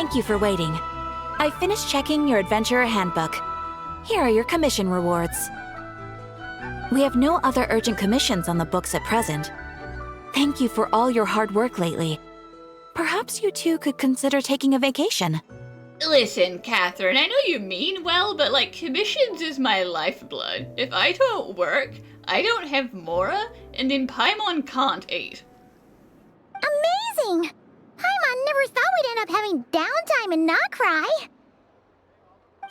Thank you for waiting. I finished checking your adventurer handbook. Here are your commission rewards. We have no other urgent commissions on the books at present. Thank you for all your hard work lately. Perhaps you two could consider taking a vacation. Listen, Catherine, I know you mean well, but like, commissions is my lifeblood. If I don't work, I don't have Mora, and then Paimon can't eat. Amazing! Paimon never thought we'd end up having downtime in Nod-Krai.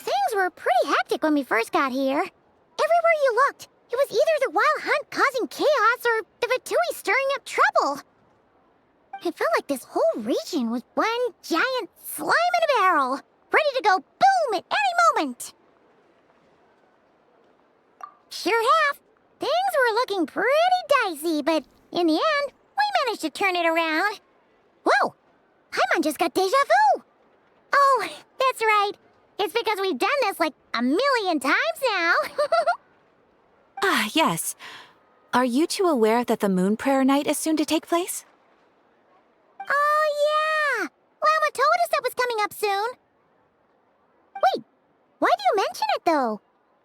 Things were pretty hectic when we first got here. Everywhere you looked, it was either the Wild Hunt causing chaos or the Fatui stirring up trouble. It felt like this whole region was one giant slime in a barrel, ready to go boom at any moment. Sure have. Things were looking pretty dicey, but in the end, we managed to turn it around. Whoa! Paimon just got deja vu! Oh, that's right. It's because we've done this like a million times now. Ah, yes. Are you two aware that the Moon Prayer Night is soon to take place? Oh, yeah! Llama told us that was coming up soon. Wait, why do you mention it, though?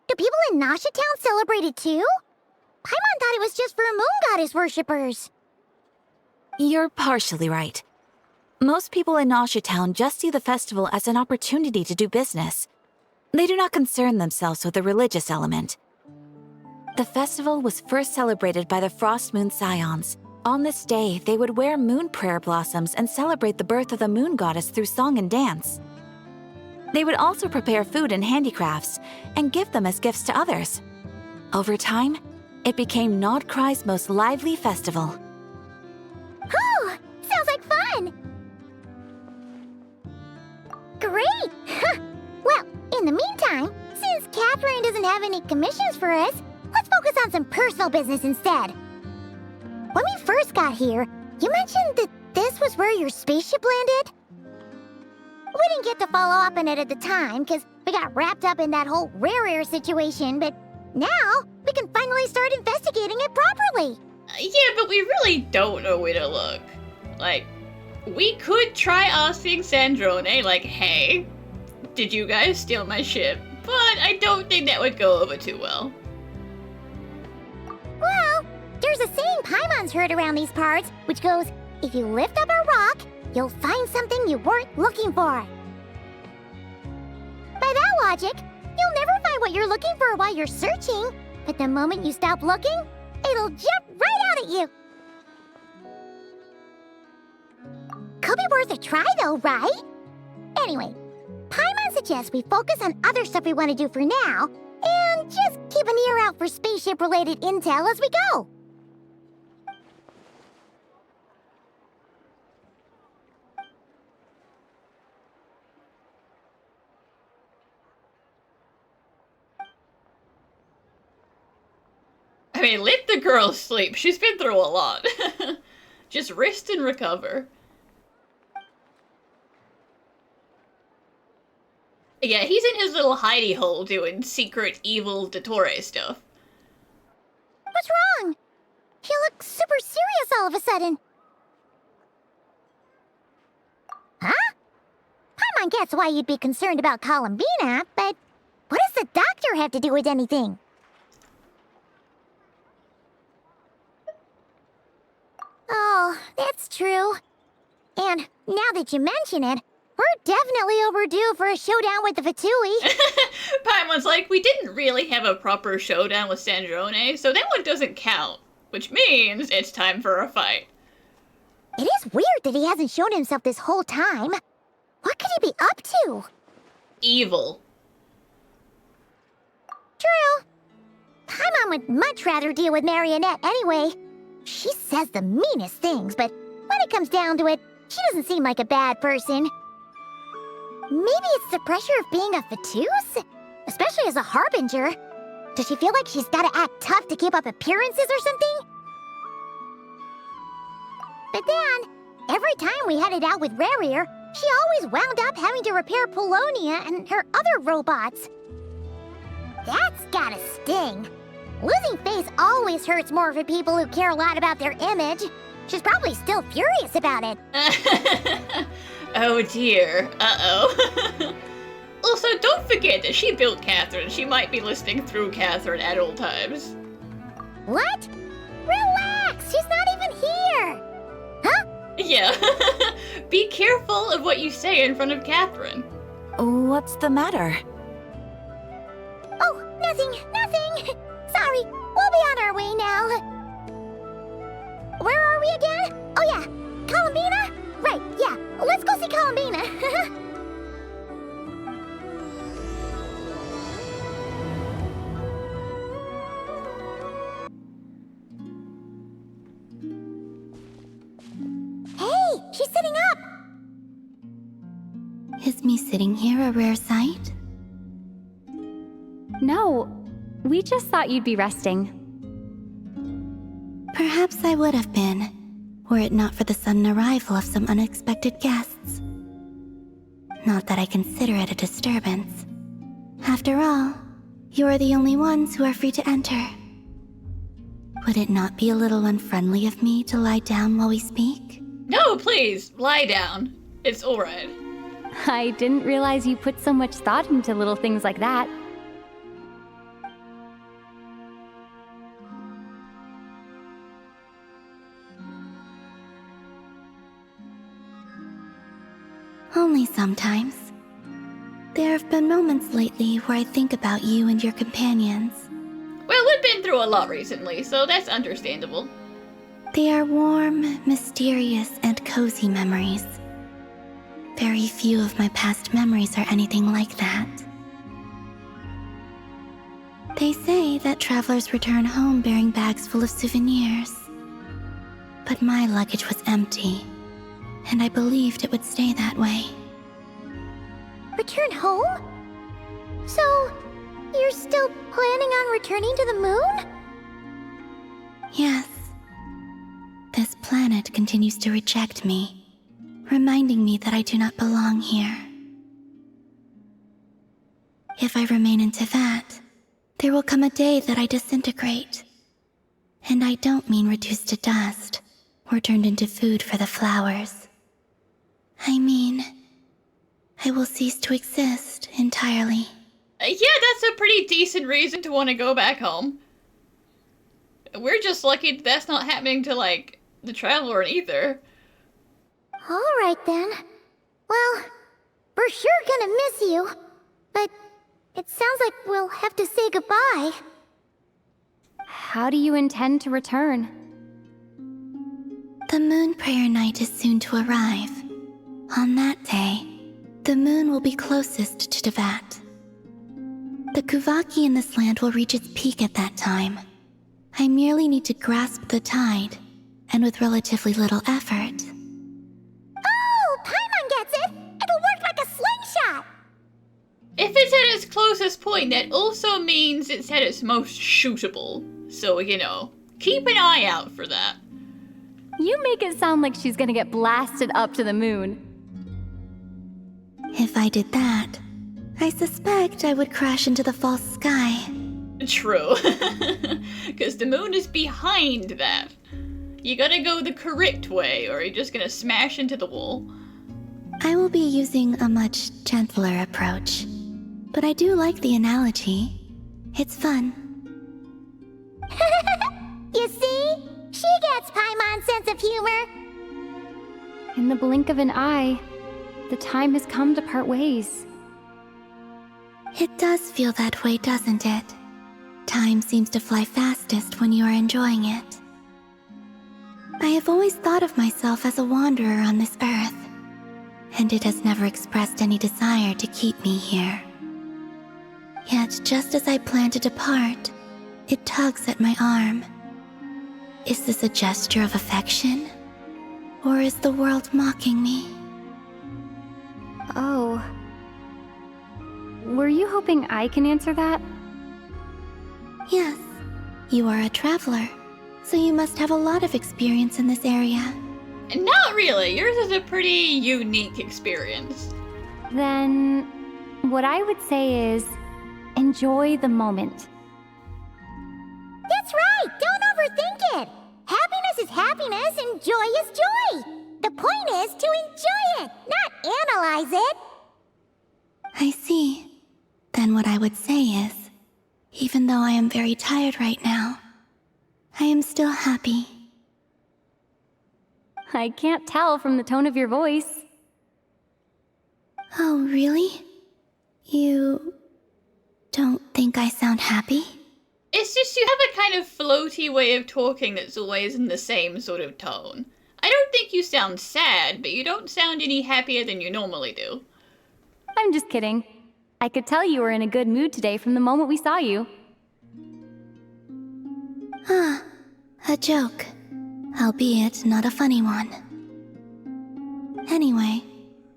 Do people in Nasha Town celebrate it, too? Paimon thought it was just for moon goddess worshippers. You're partially right. Most people in Nasha Town just see the festival as an opportunity to do business. They do not concern themselves with the religious element. The festival was first celebrated by the Frost Moon Scions. On this day, they would wear moon prayer blossoms and celebrate the birth of the moon goddess through song and dance. They would also prepare food and handicrafts and give them as gifts to others. Over time, it became Nod-Krai's most lively festival. Oh, sounds like fun! Great! Well, in the meantime, since Catherine doesn't have any commissions for us, let's focus on some personal business instead. When we first got here, you mentioned that this was where your spaceship landed? We didn't get to follow up on it at the time, because we got wrapped up in that whole rare situation, but now we can finally start investigating it properly. Yeah, but we really don't know where to look. Like, we could try asking Sandrone, like, hey, did you guys steal my ship? But I don't think that would go over too well. Well, there's a saying Paimon's heard around these parts, which goes, if you lift up a rock, you'll find something you weren't looking for. By that logic, you'll never find what you're looking for while you're searching, but the moment you stop looking, it'll jump right out at you. Could be worth a try though, right? Anyway, Paimon suggests we focus on other stuff we want to do for now, and just keep an ear out for spaceship-related intel as we go. I mean, let the girl sleep. She's been through a lot. Just rest and recover. Yeah, he's in his little hidey hole doing secret evil Dottore stuff. What's wrong? He looks super serious all of a sudden. Huh? Paimon gets why you'd be concerned about Columbina, but what does the doctor have to do with anything? Oh, that's true. And now that you mention it, we're definitely overdue for a showdown with the Fatui. Paimon's like, we didn't really have a proper showdown with Sandrone, so that one doesn't count. Which means it's time for a fight. It is weird that he hasn't shown himself this whole time. What could he be up to? Evil. True. Paimon would much rather deal with Marionette anyway. She says the meanest things, but when it comes down to it, she doesn't seem like a bad person. Maybe it's the pressure of being a Fatuse? Especially as a Harbinger. Does she feel like she's gotta act tough to keep up appearances or something? But then, every time we headed out with Rarier, she always wound up having to repair Polonia and her other robots. That's gotta sting. Losing face always hurts more for people who care a lot about their image. She's probably still furious about it. Oh dear. Uh-oh. Also, don't forget that she built Catherine. She might be listening through Catherine at all times. What? Relax! She's not even here! Huh? Yeah. Be careful of what you say in front of Catherine. What's the matter? Oh, nothing! Sorry, we'll be on our way now. Where are we again? Oh yeah, Columbina? Right, yeah, let's go see Columbina. Hey, she's sitting up! Is me sitting here a rare sight? No, we just thought you'd be resting. Perhaps I would have been, were it not for the sudden arrival of some unexpected guests. Not that I consider it a disturbance. After all, you are the only ones who are free to enter. Would it not be a little unfriendly of me to lie down while we speak? No, please, lie down. It's alright. I didn't realize you put so much thought into little things like that. Only sometimes. There have been moments lately where I think about you and your companions. Well, we've been through a lot recently, so that's understandable. They are warm, mysterious, and cozy memories. Very few of my past memories are anything like that. They say that travelers return home bearing bags full of souvenirs. But my luggage was empty, and I believed it would stay that way. Return home? So, you're still planning on returning to the moon? Yes. This planet continues to reject me, reminding me that I do not belong here. If I remain in Teyvat, there will come a day that I disintegrate. And I don't mean reduced to dust, or turned into food for the flowers. I mean, I will cease to exist entirely. Yeah, that's a pretty decent reason to want to go back home. We're just lucky that's not happening to, like, the Traveler either. Alright then. Well, we're sure gonna miss you. But it sounds like we'll have to say goodbye. How do you intend to return? The moon prayer night is soon to arrive. On that day, the moon will be closest to Teyvat. The kuuvahki in this land will reach its peak at that time. I merely need to grasp the tide, and with relatively little effort. Oh, Paimon gets it! It'll work like a slingshot! If it's at its closest point, that also means it's at its most shootable. So, you know, keep an eye out for that. You make it sound like she's gonna get blasted up to the moon. If I did that, I suspect I would crash into the false sky. True. Because the moon is behind that. You gotta go the correct way, or you're just gonna smash into the wall. I will be using a much gentler approach. But I do like the analogy. It's fun. You see? She gets Paimon's sense of humor. In the blink of an eye, the time has come to part ways. It does feel that way, doesn't it? Time seems to fly fastest when you are enjoying it. I have always thought of myself as a wanderer on this earth, and it has never expressed any desire to keep me here. Yet, just as I plan to depart, it tugs at my arm. Is this a gesture of affection? Or is the world mocking me? Oh. Were you hoping I can answer that? Yes, you are a traveler, so you must have a lot of experience in this area. Not really. Yours is a pretty unique experience. Then, what I would say is, enjoy the moment. That's right! Don't overthink it! Happiness is happiness and joy is joy! The point is to enjoy it, not analyze it. I see. Then what I would say is, even though I am very tired right now, I am still happy. I can't tell from the tone of your voice. Oh, really? You don't think I sound happy? It's just you have a kind of floaty way of talking that's always in the same sort of tone. I don't think you sound sad, but you don't sound any happier than you normally do. I'm just kidding. I could tell you were in a good mood today from the moment we saw you. Ah, a joke. Albeit not a funny one. Anyway,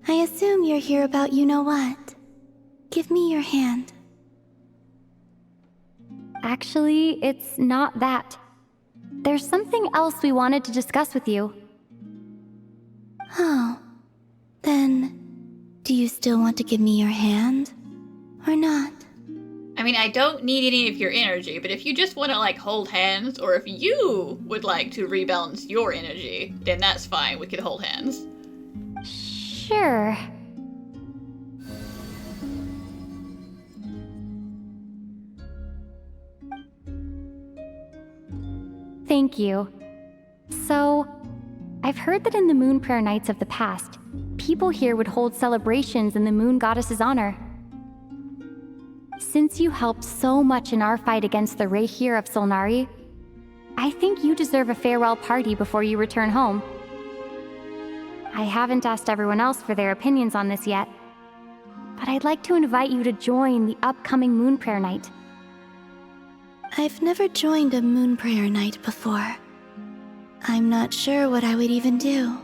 I assume you're here about you-know-what. Give me your hand. Actually, it's not that. There's something else we wanted to discuss with you. Oh, then, do you still want to give me your hand? Or not? I mean, I don't need any of your energy, but if you just want to, like, hold hands, or if you would like to rebalance your energy, then that's fine, we can hold hands. Sure. Thank you. So, I've heard that in the Moon Prayer Nights of the past, people here would hold celebrations in the Moon Goddess's honor. Since you helped so much in our fight against the Rehir of Solnari, I think you deserve a farewell party before you return home. I haven't asked everyone else for their opinions on this yet, but I'd like to invite you to join the upcoming Moon Prayer Night. I've never joined a Moon Prayer Night before. I'm not sure what I would even do.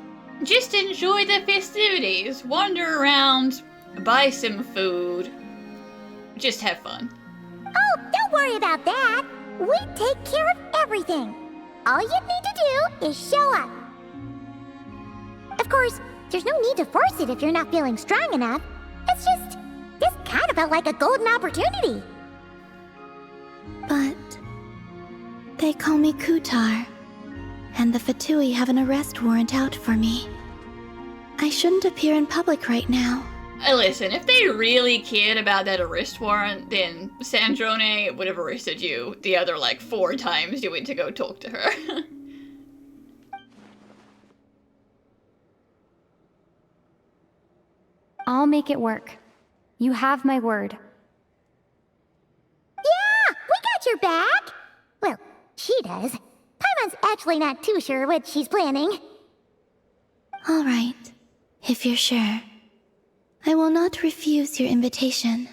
Just enjoy the festivities, wander around, buy some food. Just have fun. Oh, don't worry about that. We take care of everything. All you need to do is show up. Of course, there's no need to force it if you're not feeling strong enough. It's just, this kind of felt like a golden opportunity. But they call me Kutar, and the Fatui have an arrest warrant out for me. I shouldn't appear in public right now. Listen, if they really cared about that arrest warrant, then Sandrone would have arrested you the other, 4 times you went to go talk to her. I'll make it work. You have my word. Yeah, we got your back. Well, she does. Paimon's actually not too sure what she's planning. All right, if you're sure. I will not refuse your invitation.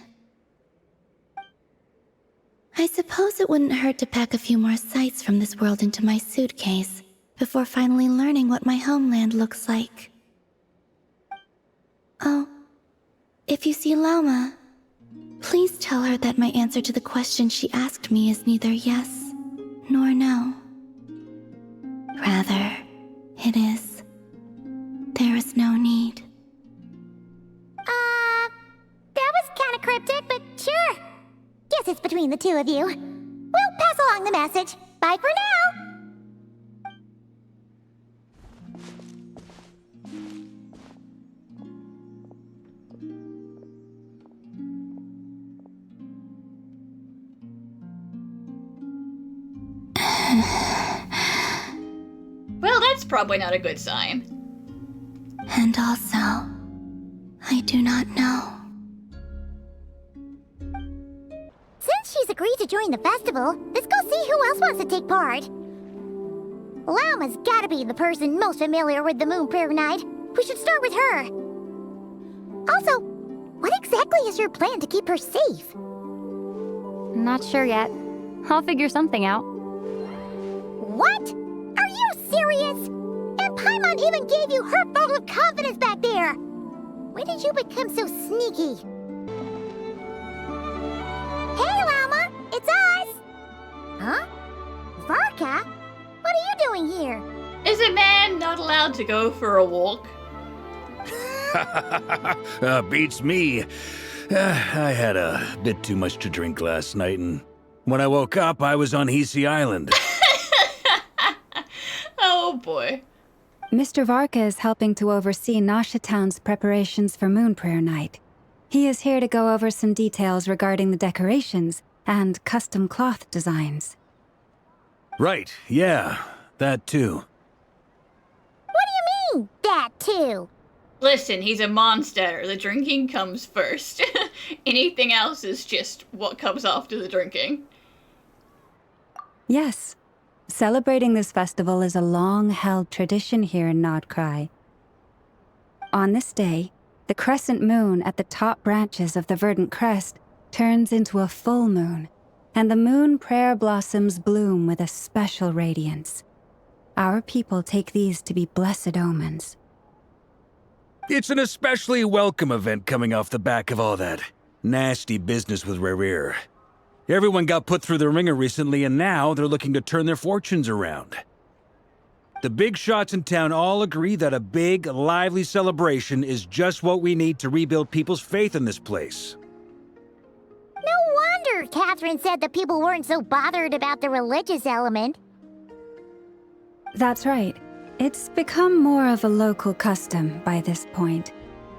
I suppose it wouldn't hurt to pack a few more sights from this world into my suitcase before finally learning what my homeland looks like. Oh, if you see Lauma, please tell her that my answer to the question she asked me is neither yes nor no. Rather, it is, there is no need. That was kind of cryptic, but sure. Guess it's between the two of you. We'll pass along the message. Bye for now. Well, that's probably not a good sign. And also, I do not know. Since she's agreed to join the festival, let's go see who else wants to take part. Lauma's gotta be the person most familiar with the Moon Prayer Night. We should start with her. Also, what exactly is your plan to keep her safe? Not sure yet. I'll figure something out. What? Are you serious? And Paimon even gave you her vote of confidence back there. When did you become so sneaky? Hey, Lauma! It's us! Huh? Varka? What are you doing here? Is a man not allowed to go for a walk? Beats me. I had a bit too much to drink last night, and when I woke up, I was on Hisi Island. Oh boy. Mr. Varka is helping to oversee Nasha Town's preparations for Moon Prayer Night. He is here to go over some details regarding the decorations and custom cloth designs. Right, yeah, that too. What do you mean, that too? Listen, he's a monster. The drinking comes first. Anything else is just what comes after the drinking. Yes. Celebrating this festival is a long-held tradition here in Nod-Krai. On this day, the crescent moon at the top branches of the verdant crest turns into a full moon, and the moon prayer blossoms bloom with a special radiance. Our people take these to be blessed omens. It's an especially welcome event coming off the back of all that nasty business with Rare. Everyone got put through the ringer recently, and now they're looking to turn their fortunes around. The big shots in town all agree that a big, lively celebration is just what we need to rebuild people's faith in this place. No wonder Catherine said that people weren't so bothered about the religious element. That's right. It's become more of a local custom by this point.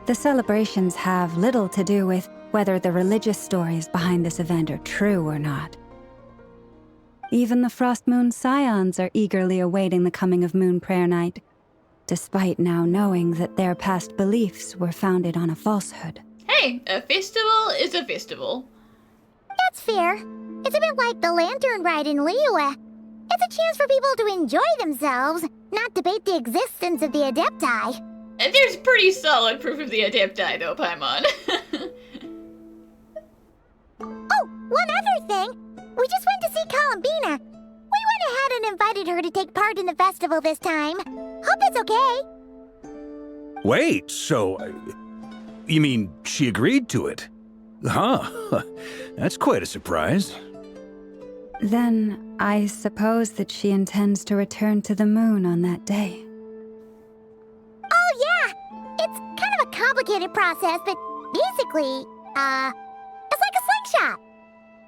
The celebrations have little to do with whether the religious stories behind this event are true or not. Even the Frost Moon Scions are eagerly awaiting the coming of Moon Prayer Night, despite now knowing that their past beliefs were founded on a falsehood. Hey, a festival is a festival. That's fair. It's a bit like the Lantern Ride in Liyue. It's a chance for people to enjoy themselves, not debate the existence of the Adepti. There's pretty solid proof of the Adepti, though, Paimon. Oh, one other thing. We just went to see Columbina. We went ahead and invited her to take part in the festival this time. Hope it's okay. Wait, so... you mean she agreed to it? Huh. That's quite a surprise. Then, I suppose that she intends to return to the moon on that day. Oh, yeah. It's kind of a complicated process, but basically, it's like a slingshot.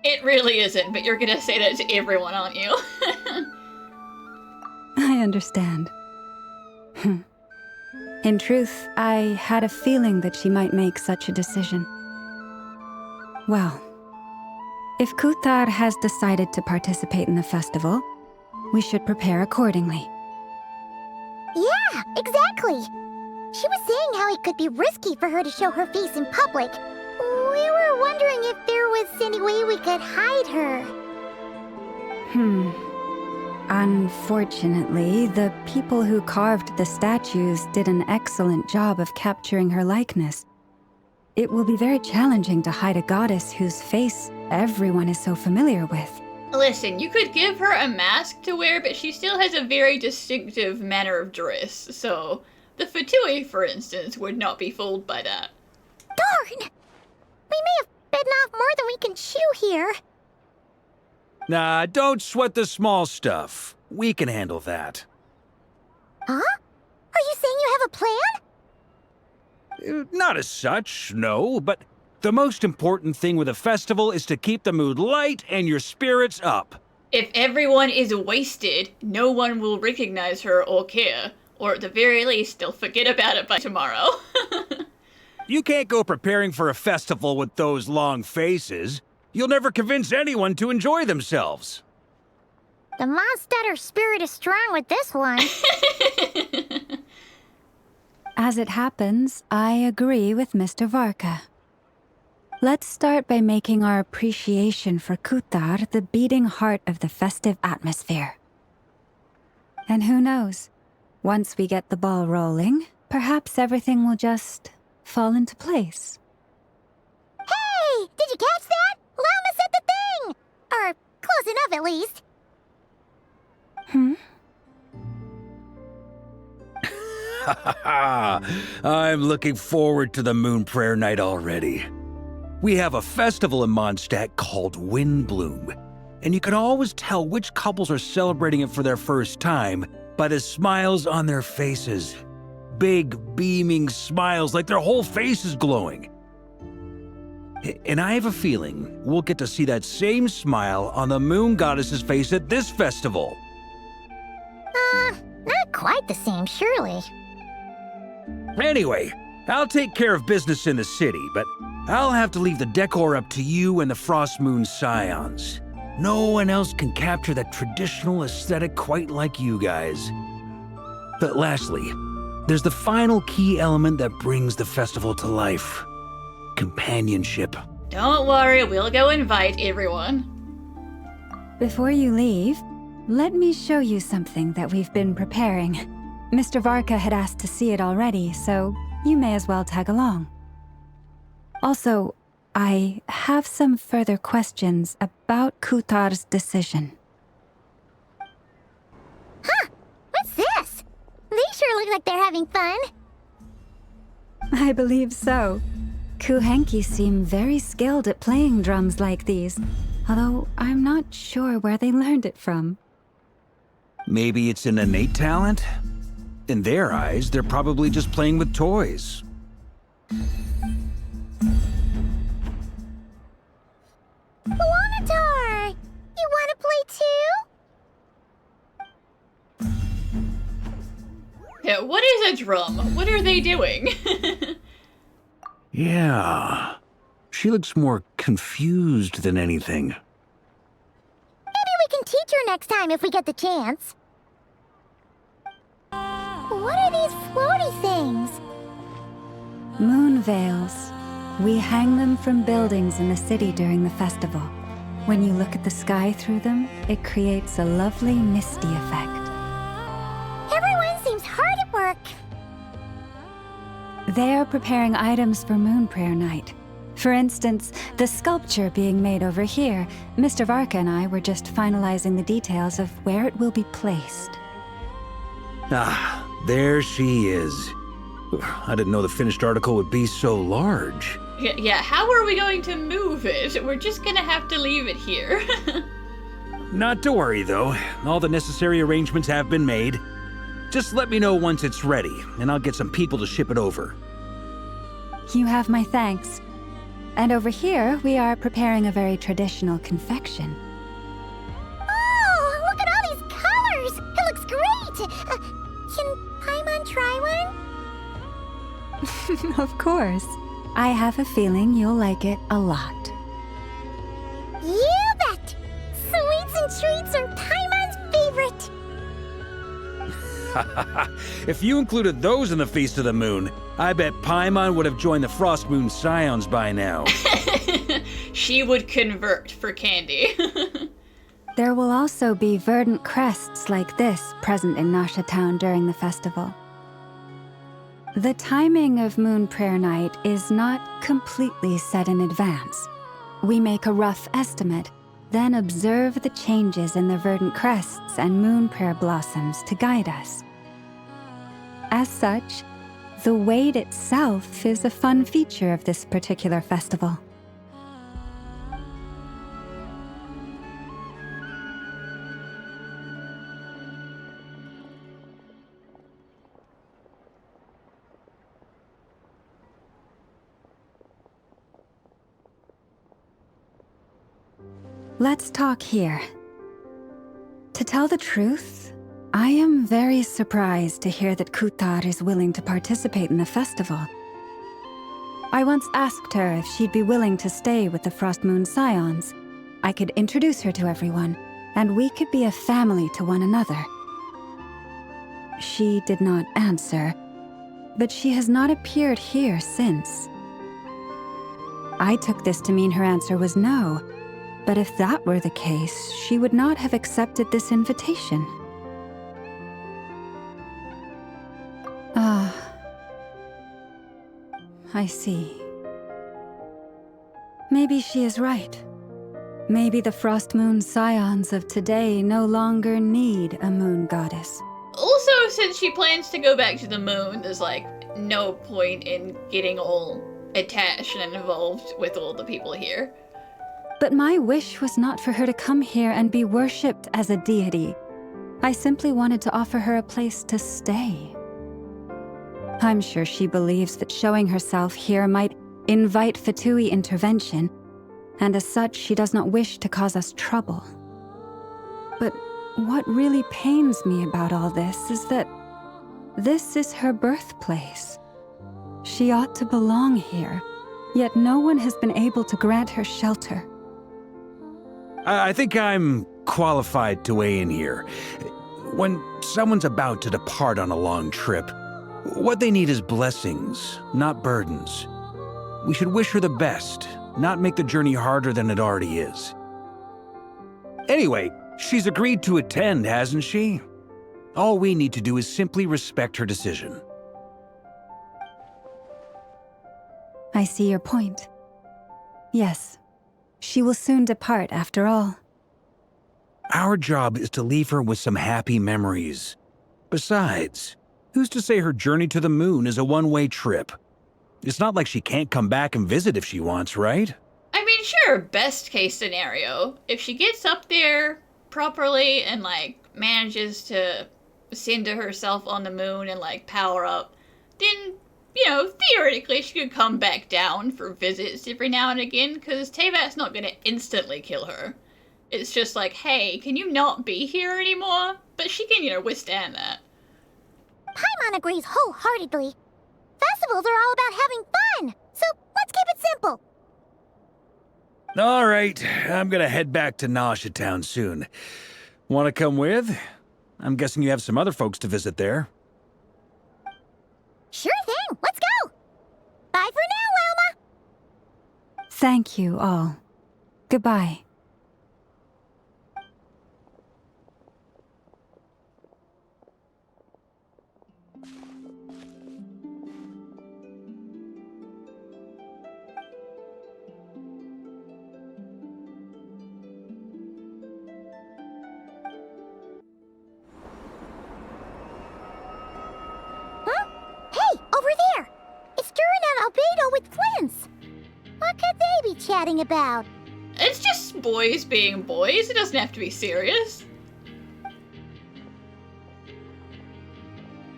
It really isn't, but you're gonna say that to everyone, aren't you? I understand. In truth, I had a feeling that she might make such a decision. Well, if Kuthar has decided to participate in the festival, we should prepare accordingly. Yeah, exactly. She was saying how it could be risky for her to show her face in public. We were wondering if there was any way we could hide her. Unfortunately, the people who carved the statues did an excellent job of capturing her likeness. It will be very challenging to hide a goddess whose face everyone is so familiar with. Listen, you could give her a mask to wear, but she still has a very distinctive manner of dress, so the Fatui, for instance, would not be fooled by that. Darn! We may have bitten off more than we can chew here. Nah, don't sweat the small stuff. We can handle that. Huh? Are you saying you have a plan? Not as such, no, but the most important thing with a festival is to keep the mood light and your spirits up. If everyone is wasted, no one will recognize her or care, or at the very least, they'll forget about it by tomorrow. You can't go preparing for a festival with those long faces. You'll never convince anyone to enjoy themselves. The Mondstatter spirit is strong with this one. As it happens, I agree with Mr. Varka. Let's start by making our appreciation for Kuthar the beating heart of the festive atmosphere. And who knows, once we get the ball rolling, perhaps everything will just fall into place. Hey! Did you catch that? Lama said the thing! Or close enough, at least. I'm looking forward to the Moon Prayer Night already. We have a festival in Mondstadt called Windbloom, and you can always tell which couples are celebrating it for their first time by the smiles on their faces. Big, beaming smiles like their whole face is glowing. And I have a feeling we'll get to see that same smile on the Moon Goddess's face at this festival. Not quite the same, surely. Anyway, I'll take care of business in the city, but I'll have to leave the decor up to you and the Frost Moon Scions. No one else can capture that traditional aesthetic quite like you guys. But lastly, there's the final key element that brings the festival to life. Companionship. Don't worry, we'll go invite everyone. Before you leave, let me show you something that we've been preparing. Mr. Varka had asked to see it already, so you may as well tag along. Also, I have some further questions about Kutar's decision. Huh! What's this? They sure look like they're having fun. I believe so. Kuuvahki seem very skilled at playing drums like these, although I'm not sure where they learned it from. Maybe it's an innate talent? In their eyes, they're probably just playing with toys. Wanatar! You want to play too? Yeah, what is a drum? What are they doing? Yeah. She looks more confused than anything. Maybe we can teach her next time if we get the chance. What are these floaty things? Moon veils. We hang them from buildings in the city during the festival. When you look at the sky through them, it creates a lovely misty effect. Everyone seems hard at work. They are preparing items for Moon Prayer Night. For instance, the sculpture being made over here, Mr. Varka and I were just finalizing the details of where it will be placed. Ah, there she is. I didn't know the finished article would be so large. Yeah, how are we going to move it? We're just gonna have to leave it here. Not to worry, though. All the necessary arrangements have been made. Just let me know once it's ready, and I'll get some people to ship it over. You have my thanks. And over here, we are preparing a very traditional confection. Oh, look at all these colors! It looks great! Can Paimon try one? Of course. I have a feeling you'll like it a lot. You bet! Sweets and treats are Paimon's favorite! If you included those in the Feast of the Moon, I bet Paimon would have joined the Frost Moon Scions by now. She would convert for candy. There will also be verdant crests like this present in Nasha Town during the festival. The timing of Moon Prayer Night is not completely set in advance. We make a rough estimate, then observe the changes in the verdant crests and moon prayer blossoms to guide us. As such, the wait itself is a fun feature of this particular festival. Let's talk here. To tell the truth, I am very surprised to hear that Kutar is willing to participate in the festival. I once asked her if she'd be willing to stay with the Frost Moon Scions. I could introduce her to everyone, and we could be a family to one another. She did not answer, but she has not appeared here since. I took this to mean her answer was no. But if that were the case, she would not have accepted this invitation. Ah. I see. Maybe she is right. Maybe the Frost Moon Scions of today no longer need a moon goddess. Also, since she plans to go back to the moon, there's like no point in getting all attached and involved with all the people here. But my wish was not for her to come here and be worshipped as a deity. I simply wanted to offer her a place to stay. I'm sure she believes that showing herself here might invite Fatui intervention, and as such she does not wish to cause us trouble. But what really pains me about all this is that This is her birthplace. She ought to belong here, yet no one has been able to grant her shelter. I think I'm qualified to weigh in here. When someone's about to depart on a long trip, what they need is blessings, not burdens. We should wish her the best, not make the journey harder than it already is. Anyway, she's agreed to attend, hasn't she? All we need to do is simply respect her decision. I see your point. Yes, she will soon depart after all. Our job is to leave her with some happy memories. Besides, who's to say her journey to the moon is a one-way trip? It's not like she can't come back and visit if she wants, right? I mean, sure, best case scenario. If she gets up there properly and, like, manages to cinder herself on the moon and, like, power up, then, you know, theoretically she could come back down for visits every now and again, because Teyvat's not gonna instantly kill her. It's just like, hey, can you not be here anymore? But she can, you know, withstand that. Paimon agrees wholeheartedly. Festivals are all about having fun, so let's keep it simple. All right, I'm gonna head back to Nausea Town soon. Want to come with? I'm guessing you have some other folks to visit there. Sure thing, let's go! Bye for now, Wilma! Thank you all. Goodbye. Chatting about? It's just boys being boys. It doesn't have to be serious.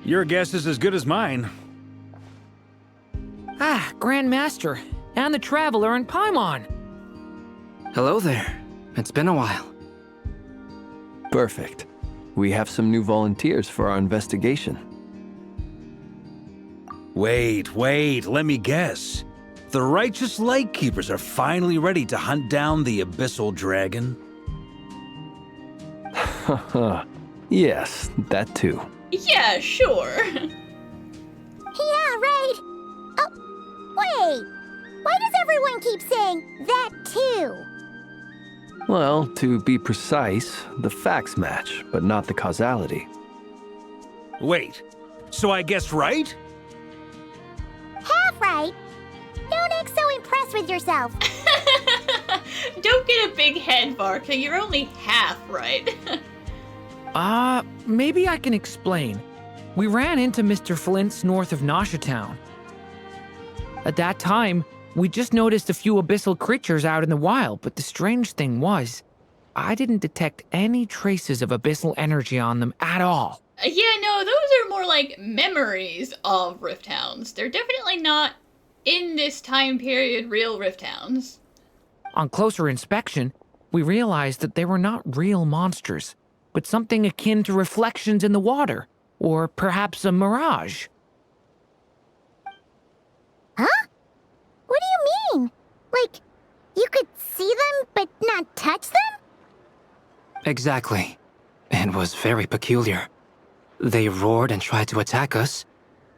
Your guess is as good as mine. Ah, Grand Master, and the Traveler and Paimon. Hello there. It's been a while. Perfect. We have some new volunteers for our investigation. Wait, let me guess. The righteous Lightkeepers are finally ready to hunt down the Abyssal Dragon? Haha. Yes, that too. Yeah, sure. Yeah, right. Oh, wait. Why does everyone keep saying that too? Well, to be precise, the facts match, but not the causality. Wait, so I guessed right? Half right. Don't act so impressed with yourself. Don't get a big head, Varka. You're only half right. Maybe I can explain. We ran into Mr. Flint's north of Nausea Town. At that time, we just noticed a few abyssal creatures out in the wild, but the strange thing was, I didn't detect any traces of abyssal energy on them at all. Yeah, no, those are more like memories of Rift Hounds. They're definitely not, in this time period, real Rift Hounds. On closer inspection, we realized that they were not real monsters, but something akin to reflections in the water, or perhaps a mirage. Huh? What do you mean? Like, you could see them but not touch them? Exactly. It was very peculiar. They roared and tried to attack us,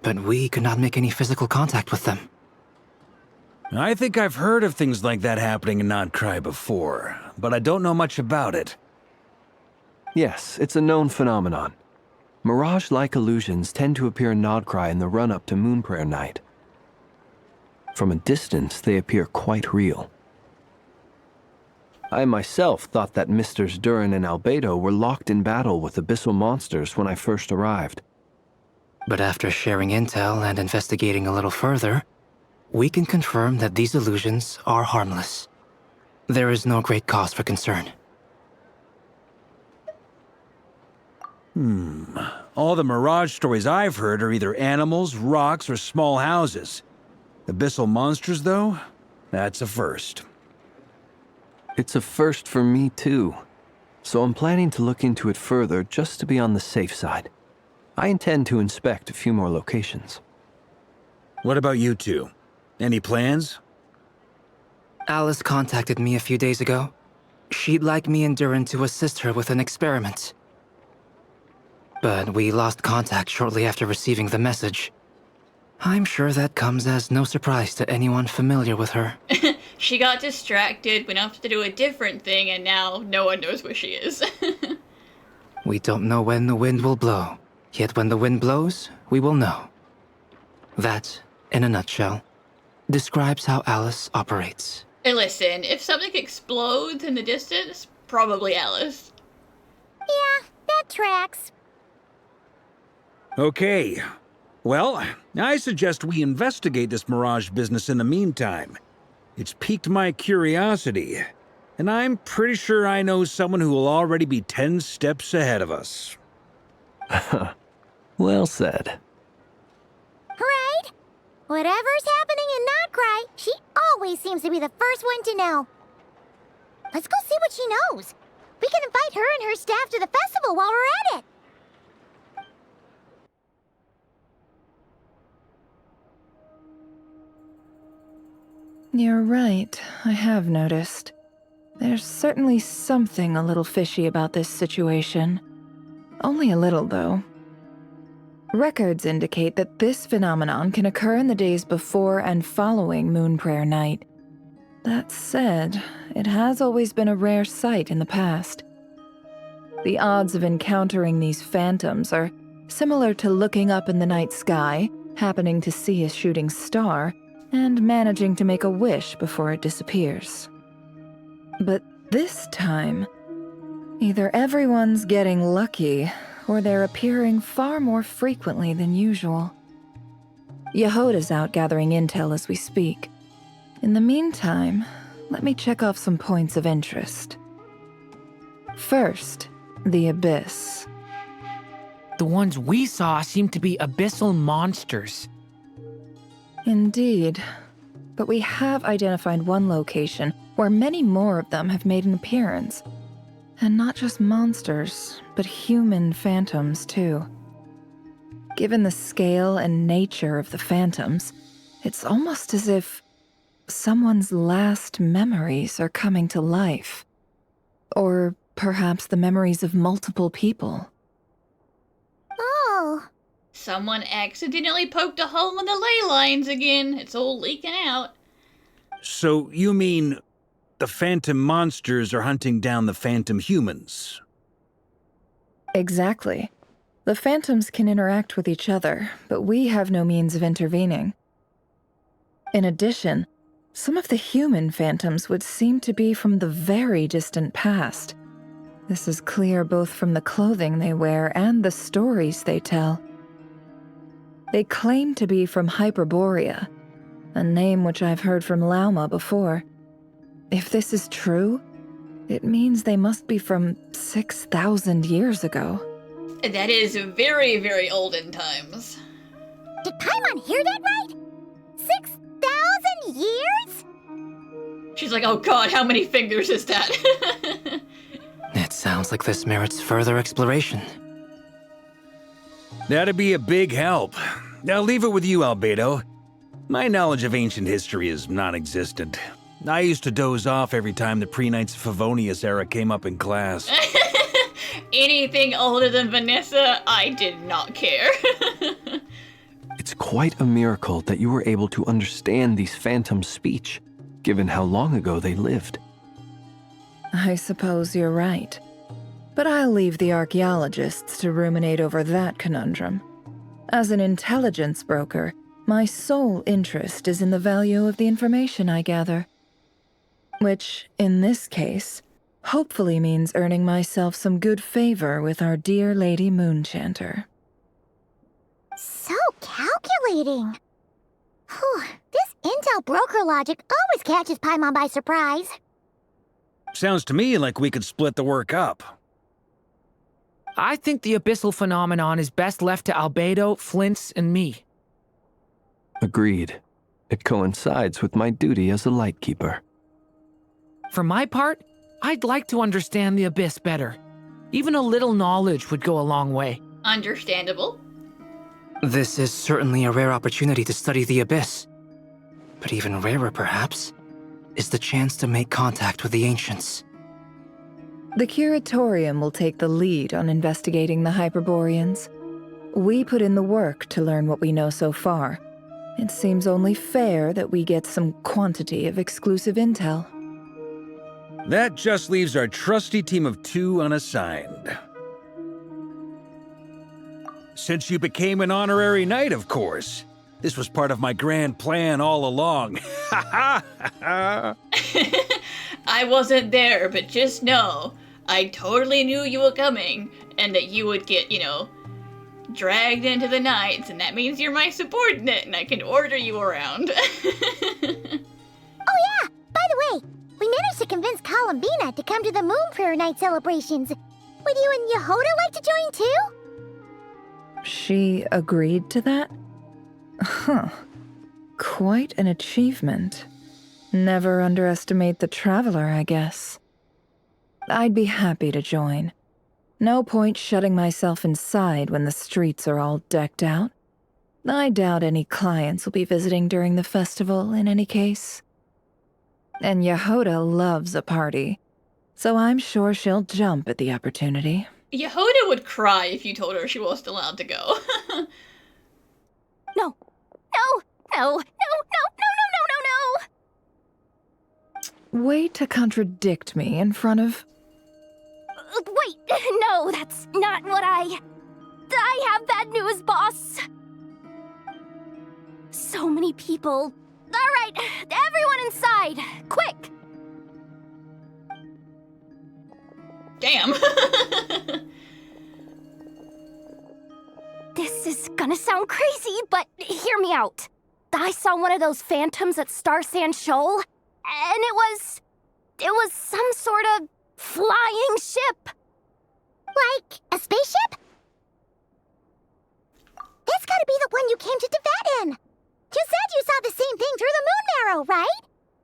but we could not make any physical contact with them. I think I've heard of things like that happening in Nod-Krai before, but I don't know much about it. Yes, it's a known phenomenon. Mirage-like illusions tend to appear in Nod-Krai in the run-up to Moon Prayer Night. From a distance, they appear quite real. I myself thought that Misters Durin and Albedo were locked in battle with abyssal monsters when I first arrived. But after sharing intel and investigating a little further, we can confirm that these illusions are harmless. There is no great cause for concern. All the Mirage stories I've heard are either animals, rocks, or small houses. Abyssal monsters, though? That's a first. It's a first for me, too. So I'm planning to look into it further just to be on the safe side. I intend to inspect a few more locations. What about you two? Any plans? Alice contacted me a few days ago. She'd like me and Durin to assist her with an experiment. But we lost contact shortly after receiving the message. I'm sure that comes as no surprise to anyone familiar with her. She got distracted, went off to do a different thing, and now no one knows where she is. We don't know when the wind will blow, yet when the wind blows, we will know. That, in a nutshell, describes how Alice operates. And listen, if something explodes in the distance, probably Alice. Yeah, that tracks. Okay. Well, I suggest we investigate this Mirage business in the meantime. It's piqued my curiosity, and I'm pretty sure I know someone who will already be 10 steps ahead of us. Well said. Right? Whatever's happening in Nod-Krai, she always seems to be the first one to know. Let's go see what she knows. We can invite her and her staff to the festival while we're at it. You're right, I have noticed. There's certainly something a little fishy about this situation. Only a little, though. Records indicate that this phenomenon can occur in the days before and following Moon Prayer Night. That said, it has always been a rare sight in the past. The odds of encountering these phantoms are similar to looking up in the night sky, happening to see a shooting star, and managing to make a wish before it disappears. But this time, either everyone's getting lucky, or they're appearing far more frequently than usual. Yehoda's out gathering intel as we speak. In the meantime, let me check off some points of interest. First, the Abyss. The ones we saw seem to be abyssal monsters. Indeed. But we have identified one location where many more of them have made an appearance. And not just monsters, but human phantoms, too. Given the scale and nature of the phantoms, it's almost as if someone's last memories are coming to life. Or perhaps the memories of multiple people. Oh. Someone accidentally poked a hole in the ley lines again. It's all leaking out. So you mean the phantom monsters are hunting down the phantom humans? Exactly. The phantoms can interact with each other, but we have no means of intervening. In addition, some of the human phantoms would seem to be from the very distant past. This is clear both from the clothing they wear and the stories they tell. They claim to be from Hyperborea, a name which I've heard from Lauma before. If this is true, it means they must be from 6,000 years ago. That is very, very olden times. Did Paimon hear that right? 6,000 years? She's like, oh god, how many fingers is that? It sounds like this merits further exploration. That'd be a big help. I'll leave it with you, Albedo. My knowledge of ancient history is non-existent. I used to doze off every time the pre-Knights of Favonius era came up in class. Anything older than Vanessa, I did not care. It's quite a miracle that you were able to understand these phantoms' speech, given how long ago they lived. I suppose you're right. But I'll leave the archaeologists to ruminate over that conundrum. As an intelligence broker, my sole interest is in the value of the information I gather. Which, in this case, hopefully means earning myself some good favor with our dear Lady Moonchanter. So calculating. Whew, this intel broker logic always catches Paimon by surprise. Sounds to me like we could split the work up. I think the abyssal phenomenon is best left to Albedo, Flints, and me. Agreed. It coincides with my duty as a lightkeeper. For my part, I'd like to understand the abyss better. Even a little knowledge would go a long way. Understandable. This is certainly a rare opportunity to study the Abyss. But even rarer, perhaps, is the chance to make contact with the Ancients. The Curatorium will take the lead on investigating the Hyperboreans. We put in the work to learn what we know so far. It seems only fair that we get some quantity of exclusive intel. That just leaves our trusty team of 2 unassigned. Since you became an honorary knight, of course. This was part of my grand plan all along. Ha ha ha! I wasn't there, but just know, I totally knew you were coming, and that you would get, dragged into the Knights, and that means you're my subordinate, and I can order you around. Oh yeah! By the way, we managed to convince Columbina to come to the Moon Prayer Night celebrations. Would you and Yehoda like to join too? She agreed to that? Huh. Quite an achievement. Never underestimate the traveler, I guess. I'd be happy to join. No point shutting myself inside when the streets are all decked out. I doubt any clients will be visiting during the festival in any case. And Yehoda loves a party, so I'm sure she'll jump at the opportunity. Yehoda would cry if you told her she wasn't allowed to go. No. No. Way to contradict me in front of... Wait, no, that's not what I have bad news, boss. So many people. All right, everyone inside, quick. Damn. This is gonna sound crazy, but hear me out. I saw one of those phantoms at Star Sand Shoal, and it was some sort of flying ship. Like a spaceship? That's gotta be the one you came to Tibet in. You said you saw the same thing through the moon marrow, right?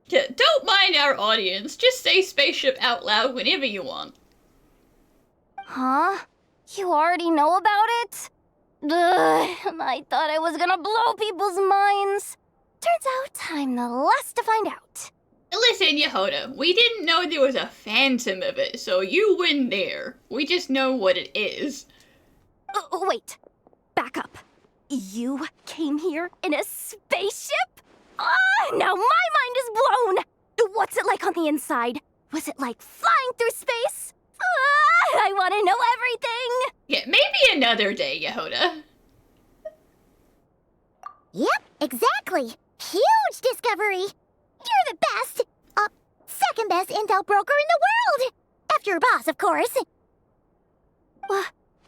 Yeah, don't mind our audience. Just say spaceship out loud whenever you want. Huh? You already know about it? Ugh, I thought I was gonna blow people's minds. Turns out I'm the last to find out. Listen, Yehoda, we didn't know there was a phantom of it, so you win there. We just know what it is. Wait. Back up. You came here in a spaceship? Now my mind is blown! What's it like on the inside? Was it like flying through space? I want to know everything! Yeah, maybe another day, Yehoda. Yep, exactly. Huge discovery. You're the best, second best intel broker in the world. After your boss, of course.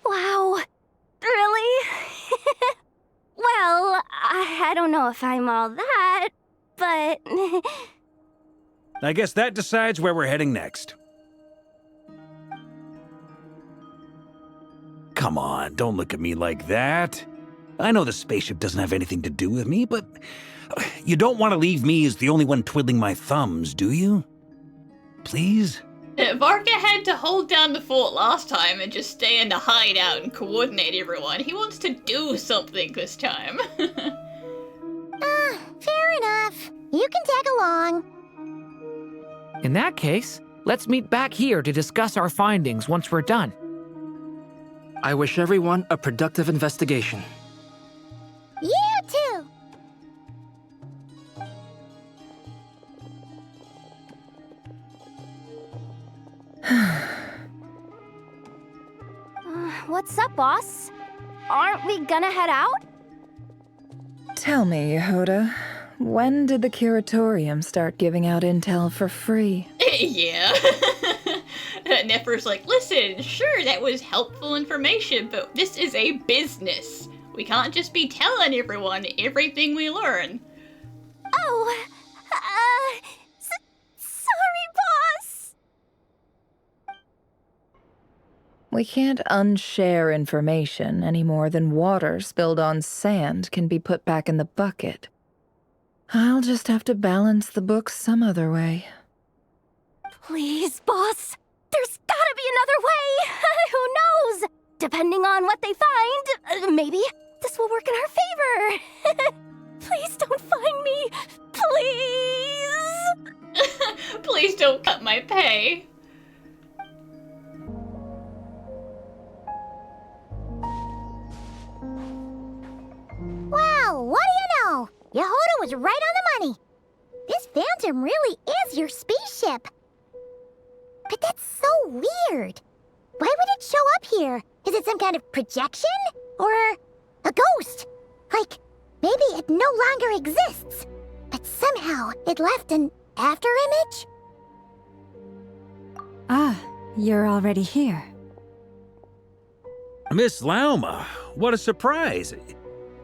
Wow. Really? Well, I don't know if I'm all that, but... I guess that decides where we're heading next. Come on, don't look at me like that. I know the spaceship doesn't have anything to do with me, but you don't want to leave me as the only one twiddling my thumbs, do you? Please? Varka had to hold down the fort last time and just stay in the hideout and coordinate everyone. He wants to do something this time. Fair enough. You can tag along. In that case, let's meet back here to discuss our findings once we're done. I wish everyone a productive investigation. You too. What's up, boss? Aren't we gonna head out? Tell me, Yehoda, when did the Curatorium start giving out intel for free? Yeah. Nefer's like, listen, sure, that was helpful information, but this is a business. We can't just be telling everyone everything we learn. Oh, sorry, boss. We can't unshare information any more than water spilled on sand can be put back in the bucket. I'll just have to balance the books some other way. Please, boss. There's gotta be another way. Who knows? Depending on what they find, maybe this will work in our favor. Please don't find me. Please. Please don't cut my pay. Wow, what do you know? Yehoda was right on the money. This phantom really is your spaceship. But that's so weird. Why would it show up here? Is it some kind of projection? Or a ghost? Like, maybe it no longer exists, but somehow it left an afterimage? Ah, you're already here. Miss Lauma, what a surprise.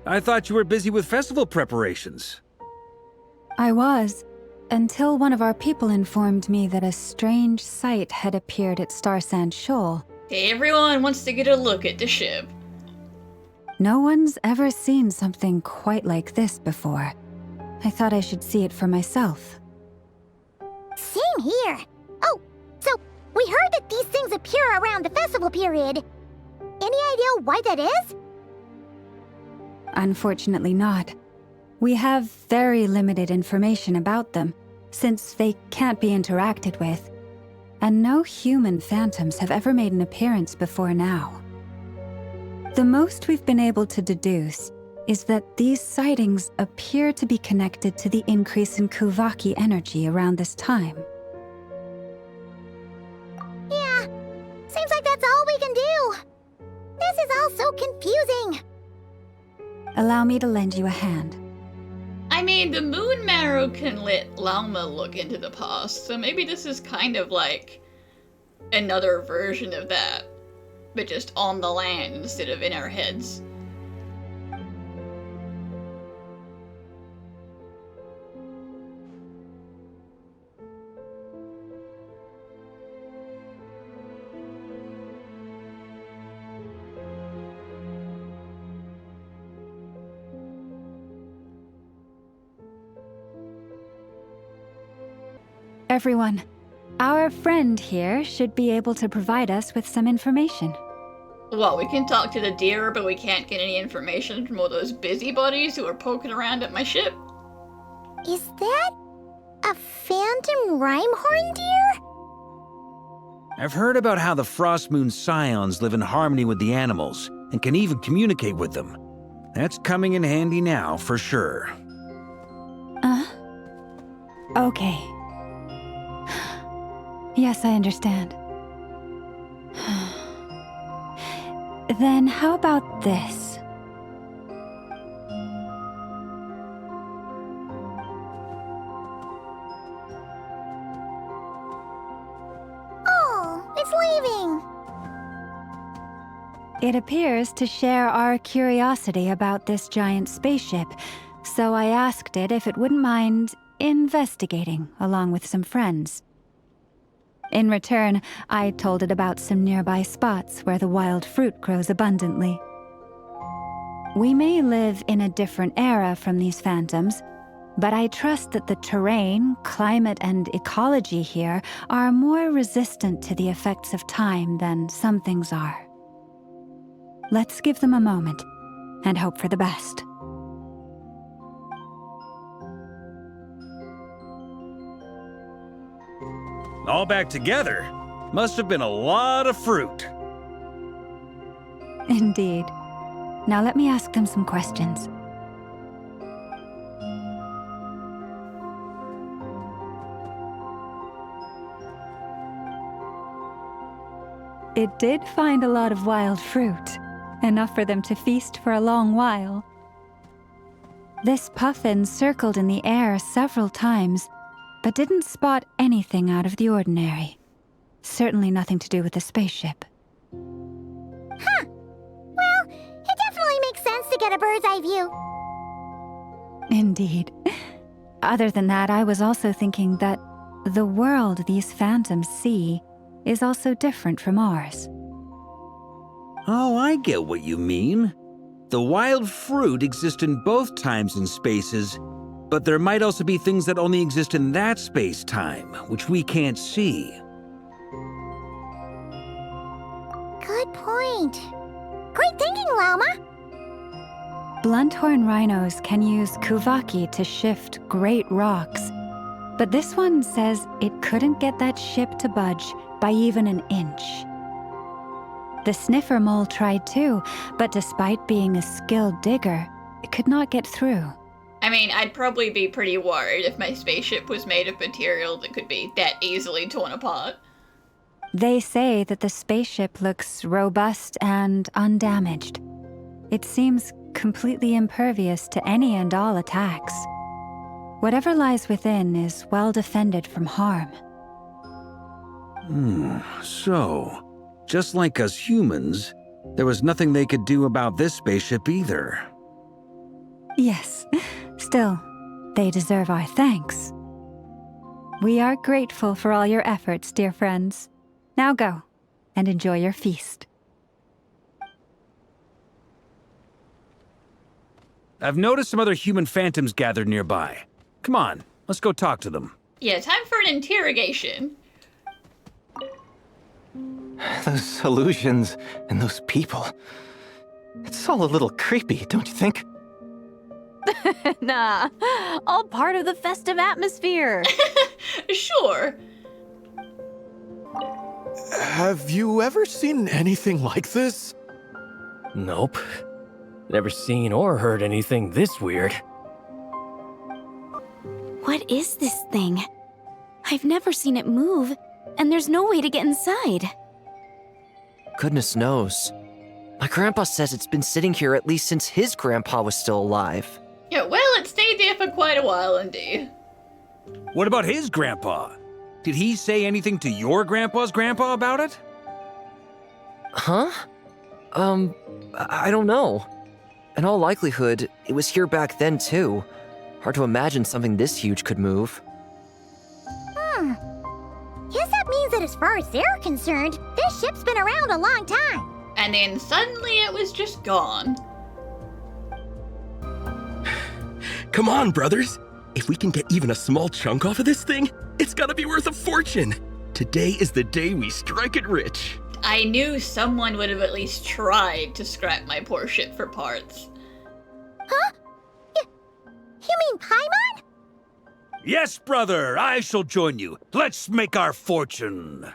I thought you were busy with festival preparations. I was, until one of our people informed me that a strange sight had appeared at Starsand Shoal. Hey, everyone wants to get a look at the ship. No one's ever seen something quite like this before. I thought I should see it for myself. Same here. Oh, so we heard that these things appear around the festival period. Any idea why that is? Unfortunately not. We have very limited information about them, since they can't be interacted with, and no human phantoms have ever made an appearance before now. The most we've been able to deduce is that these sightings appear to be connected to the increase in kuuvahki energy around this time. Yeah, seems like that's all we can do. This is all so confusing. Allow me to lend you a hand. I mean, the moon marrow can let Lauma look into the past, so maybe this is kind of like another version of that, but just on the land instead of in our heads. Everyone, our friend here should be able to provide us with some information. Well, we can talk to the deer, but we can't get any information from all those busybodies who are poking around at my ship. Is that a phantom rhymehorn deer? I've heard about how the Frost Moon Scions live in harmony with the animals and can even communicate with them. That's coming in handy now, for sure. Okay. Yes, I understand. Then how about this? Oh, it's leaving. It appears to share our curiosity about this giant spaceship, so I asked it if it wouldn't mind investigating along with some friends. In return, I told it about some nearby spots where the wild fruit grows abundantly. We may live in a different era from these phantoms, but I trust that the terrain, climate, and ecology here are more resistant to the effects of time than some things are. Let's give them a moment and hope for the best. All back together? Must have been a lot of fruit. Indeed. Now let me ask them some questions. It did find a lot of wild fruit, enough for them to feast for a long while. This puffin circled in the air several times, but didn't spot anything out of the ordinary. Certainly nothing to do with the spaceship. Huh. Well, it definitely makes sense to get a bird's eye view. Indeed. Other than that, I was also thinking that the world these phantoms see is also different from ours. Oh, I get what you mean. The wild fruit exist in both times and spaces, but there might also be things that only exist in that space-time, which we can't see. Good point. Great thinking, Lauma. Blunthorn rhinos can use kuuvahki to shift great rocks, but this one says it couldn't get that ship to budge by even an inch. The sniffer mole tried too, but despite being a skilled digger, it could not get through. I mean, I'd probably be pretty worried if my spaceship was made of material that could be that easily torn apart. They say that the spaceship looks robust and undamaged. It seems completely impervious to any and all attacks. Whatever lies within is well defended from harm. So, just like us humans, there was nothing they could do about this spaceship either. Yes, still, they deserve our thanks. We are grateful for all your efforts, dear friends. Now go, and enjoy your feast. I've noticed some other human phantoms gathered nearby. Come on, let's go talk to them. Yeah, time for an interrogation. Those illusions and those people. It's all a little creepy, don't you think? Nah, all part of the festive atmosphere. Sure. Have you ever seen anything like this? Nope. Never seen or heard anything this weird. What is this thing? I've never seen it move, and there's no way to get inside. Goodness knows. My grandpa says it's been sitting here at least since his grandpa was still alive. Yeah, well, it stayed there for quite a while indeed. What about his grandpa? Did he say anything to your grandpa's grandpa about it? Huh? I don't know. In all likelihood, it was here back then too. Hard to imagine something this huge could move. Guess that means that as far as they're concerned, this ship's been around a long time. And then suddenly it was just gone. Come on, brothers. If we can get even a small chunk off of this thing, it's gotta be worth a fortune. Today is the day we strike it rich. I knew someone would have at least tried to scrap my poor ship for parts. Huh? You mean Paimon? Yes, brother, I shall join you. Let's make our fortune.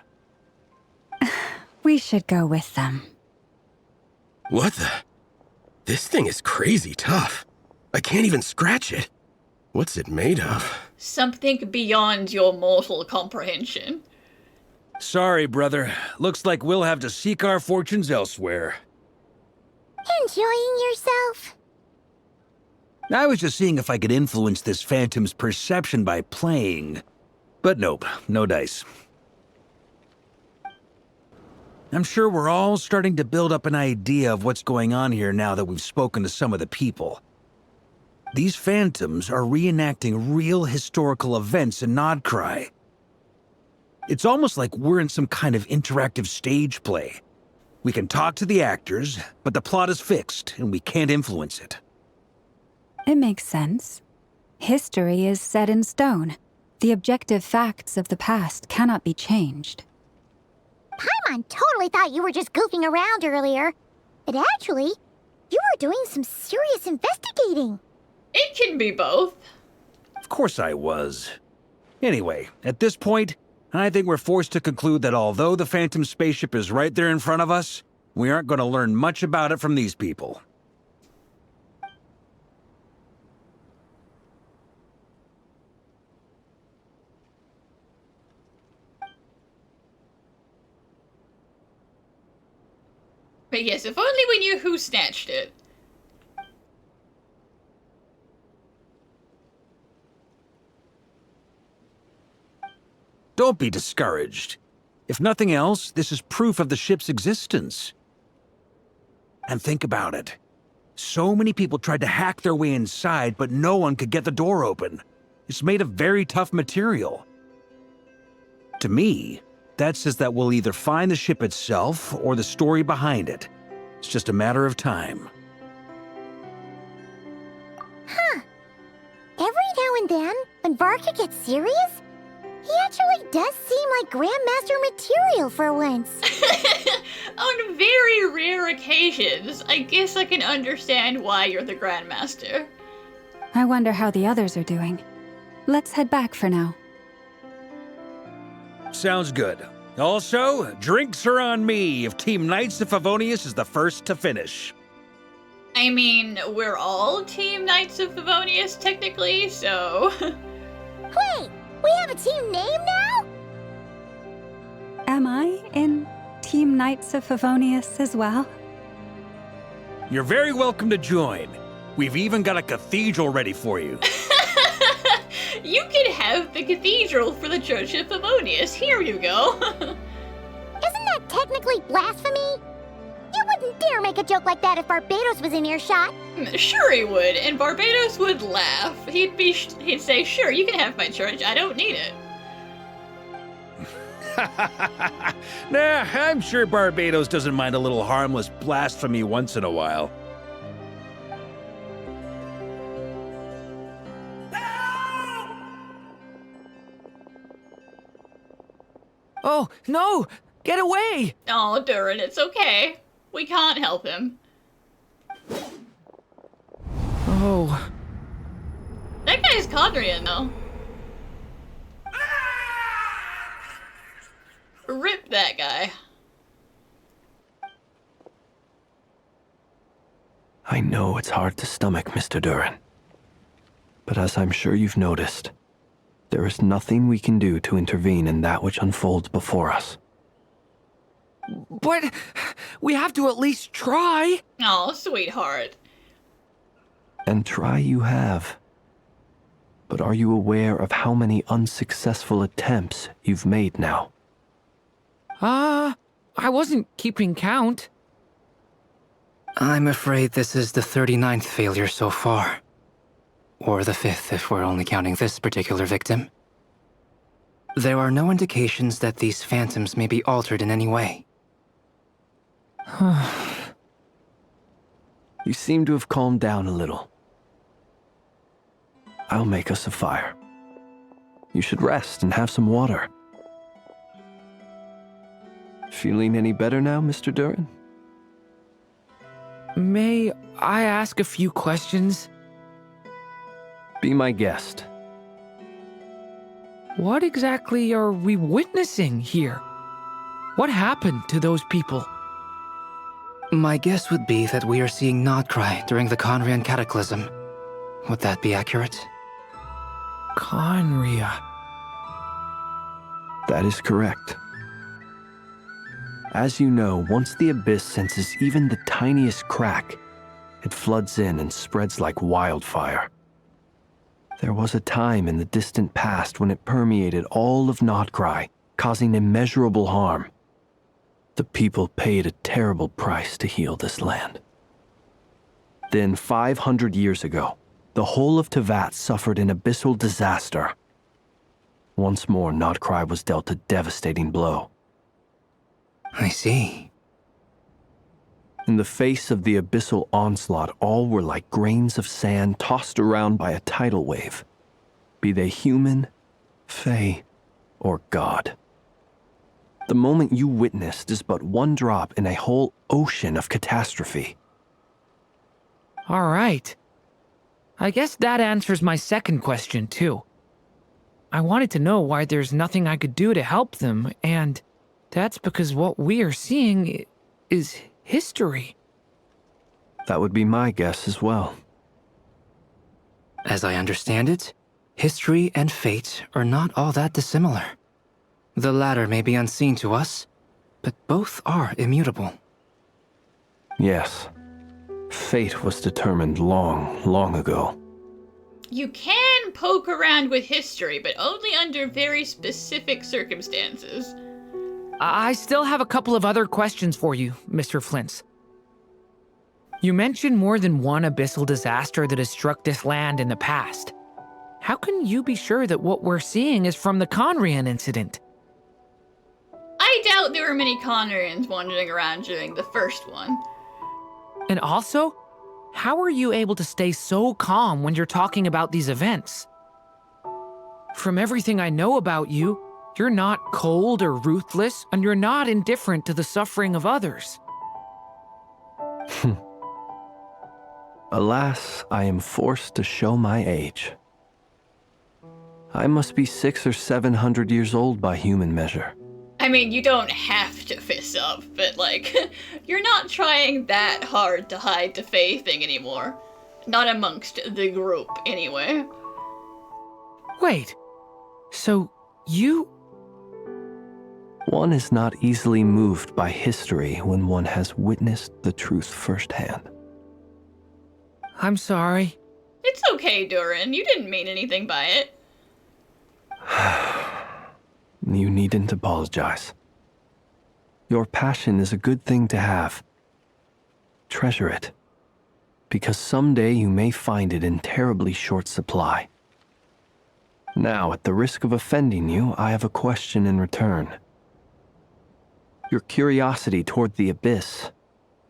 We should go with them. What the? This thing is crazy tough. I can't even scratch it. What's it made of? Something beyond your mortal comprehension. Sorry, brother. Looks like we'll have to seek our fortunes elsewhere. Enjoying yourself? I was just seeing if I could influence this phantom's perception by playing. But nope, no dice. I'm sure we're all starting to build up an idea of what's going on here now that we've spoken to some of the people. These phantoms are reenacting real historical events in Nod-Krai. It's almost like we're in some kind of interactive stage play. We can talk to the actors, but the plot is fixed and we can't influence it. It makes sense. History is set in stone. The objective facts of the past cannot be changed. Paimon totally thought you were just goofing around earlier. But actually, you were doing some serious investigating. It can be both. Of course I was. Anyway, at this point, I think we're forced to conclude that although the Phantom spaceship is right there in front of us, we aren't going to learn much about it from these people. But yes, if only we knew who snatched it. Don't be discouraged. If nothing else, this is proof of the ship's existence. And think about it. So many people tried to hack their way inside, but no one could get the door open. It's made of very tough material. To me, that says that we'll either find the ship itself or the story behind it. It's just a matter of time. Huh. Every now and then, when Varka gets serious, He actually does seem like Grandmaster material for once. On very rare occasions, I guess I can understand why you're the Grandmaster. I wonder how the others are doing. Let's head back for now. Sounds good. Also, drinks are on me if Team Knights of Favonius is the first to finish. I mean, we're all Team Knights of Favonius, technically, so... Wait, we have a team name now? Am I in Team Knights of Favonius as well? You're very welcome to join. We've even got a cathedral ready for you. You can have the cathedral for the Church of Favonius. Here you go. Isn't that technically blasphemy? You wouldn't dare make a joke like that if Barbados was in earshot. Sure he would, and Barbados would laugh. He'd say, sure, you can have my church. I don't need it. Nah, I'm sure Barbados doesn't mind a little harmless blasphemy once in a while. Oh, no! Get away! Oh, Durin, it's okay. We can't help him. Oh. That guy's Conrian, though. Rip that guy. I know it's hard to stomach, Mr. Durin. But as I'm sure you've noticed, there is nothing we can do to intervene in that which unfolds before us. But we have to at least try. Oh, sweetheart. And try you have. But are you aware of how many unsuccessful attempts you've made now? I wasn't keeping count. I'm afraid this is the 39th failure so far. Or the 5th if we're only counting this particular victim. There are no indications that these phantoms may be altered in any way. You seem to have calmed down a little. I'll make us a fire. You should rest and have some water. Feeling any better now, Mr. Durin? May I ask a few questions? Be my guest. What exactly are we witnessing here? What happened to those people? My guess would be that we are seeing Nod-Krai during the Conrian Cataclysm. Would that be accurate? Conria. That is correct. As you know, once the Abyss senses even the tiniest crack, it floods in and spreads like wildfire. There was a time in the distant past when it permeated all of Nod-Krai, causing immeasurable harm. The people paid a terrible price to heal this land. Then, 500 years ago, the whole of Teyvat suffered an abyssal disaster. Once more, Nod-Krai was dealt a devastating blow. I see. In the face of the abyssal onslaught, all were like grains of sand tossed around by a tidal wave, be they human, fae, or god. The moment you witnessed is but one drop in a whole ocean of catastrophe. All right. I guess that answers my second question, too. I wanted to know why there's nothing I could do to help them, and that's because what we are seeing is history. That would be my guess as well. As I understand it, history and fate are not all that dissimilar. The latter may be unseen to us, but both are immutable. Yes. Fate was determined long, long ago. You can poke around with history, but only under very specific circumstances. I still have a couple of other questions for you, Mr. Flint's. You mentioned more than one abyssal disaster that has struck this land in the past. How can you be sure that what we're seeing is from the Conrian incident? I doubt there were many Conrians wandering around during the first one. And also, how are you able to stay so calm when you're talking about these events? From everything I know about you, you're not cold or ruthless, and you're not indifferent to the suffering of others. Alas, I am forced to show my age. I must be 600 or 700 years old by human measure. I mean, you don't have to fess up, but like, you're not trying that hard to hide the Fae thing anymore. Not amongst the group, anyway. Wait, so you... One is not easily moved by history when one has witnessed the truth firsthand. I'm sorry. It's okay, Durin. You didn't mean anything by it. You needn't apologize. Your passion is a good thing to have. Treasure it, because someday you may find it in terribly short supply. Now, at the risk of offending you, I have a question in return. Your curiosity toward the Abyss,